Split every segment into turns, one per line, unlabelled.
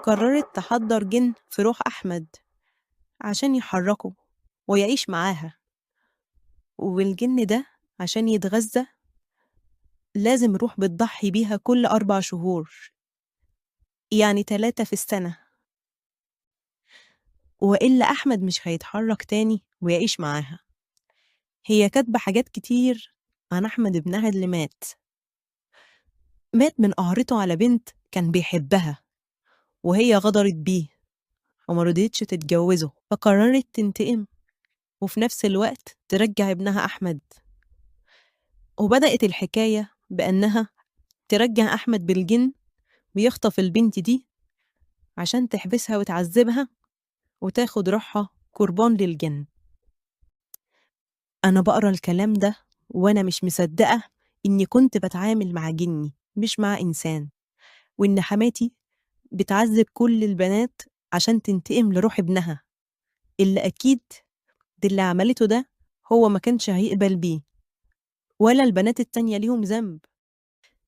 قررت تحضر جن في روح أحمد عشان يحركه ويعيش معاها. والجن ده عشان يتغذى لازم روح بتضحي بيها كل 4 شهور، يعني 3 في السنة، وإلا أحمد مش هيتحرك تاني ويعيش معاها. هي كاتبة حاجات كتير عن أحمد ابنها اللي مات من قهرته على بنت كان بيحبها، وهي غدرت بيه ومرضتش تتجوزه، فقررت تنتقم وفي نفس الوقت ترجع ابنها أحمد. وبدأت الحكاية بأنها ترجع أحمد بالجن ويخطف البنت دي عشان تحبسها وتعذبها وتاخد روحها قربان للجن. أنا بقرا الكلام ده وأنا مش مصدقة إني كنت بتعامل مع جني مش مع إنسان، وإن حماتي بتعذب كل البنات عشان تنتقم لروح ابنها اللي أكيد اللي عملته ده هو ما كانش هيقبل بيه، ولا البنات التانية ليهم ذنب.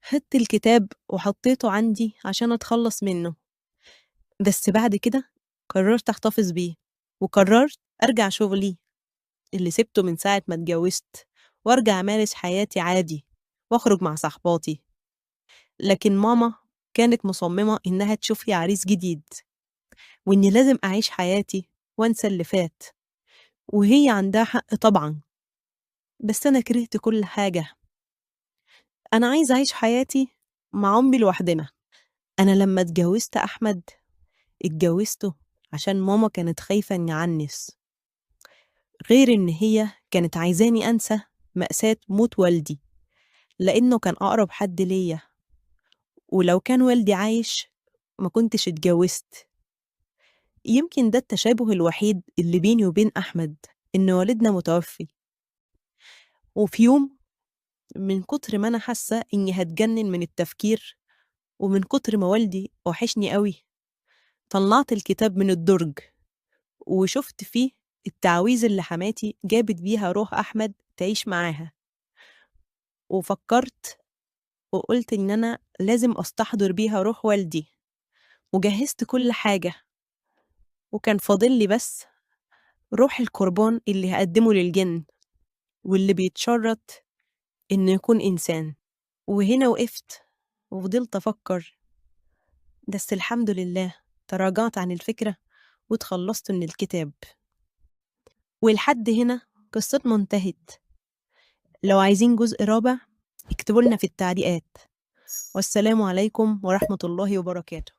خدت الكتاب وحطيته عندي عشان أتخلص منه، بس بعد كده قررت أحتفظ بيه، وقررت أرجع شغلي اللي سبته من ساعة ما اتجوزت، وأرجع أمارس حياتي عادي وأخرج مع صحباتي. لكن ماما كانت مصممة إنها تشوف لي عريس جديد، وإني لازم أعيش حياتي وأنسى اللي فات، وهي عندها حق طبعا. بس أنا كرهت كل حاجة. أنا عايزة أعيش حياتي مع أمي لوحدنا. أنا لما اتجوزت أحمد اتجوزته عشان ماما كانت خايفة إني أعنس، غير إن هي كانت عايزاني أنسى مأساة موت والدي لأنه كان أقرب حد ليا، ولو كان والدي عايش ما كنتش اتجوزت. يمكن ده التشابه الوحيد اللي بيني وبين أحمد، إن والدنا متوفي. وفي يوم من كتر ما أنا حاسة إني هتجنن من التفكير، ومن كتر ما والدي وحشني قوي، طلعت الكتاب من الدرج وشفت فيه التعويذة اللي حماتي جابت بيها روح أحمد تعيش معاها، وفكرت وقلت إن أنا لازم أستحضر بيها روح والدي، وجهزت كل حاجة، وكان فاضل لي بس روح القربان اللي هقدمه للجن واللي بيتشرط إنه يكون إنسان. وهنا وقفت وفضلت أفكر، بس الحمد لله تراجعت عن الفكرة وتخلصت من الكتاب. ولحد هنا قصتنا انتهت. لو عايزين جزء رابع اكتبوا لنا في التعليقات. والسلام عليكم ورحمة الله وبركاته.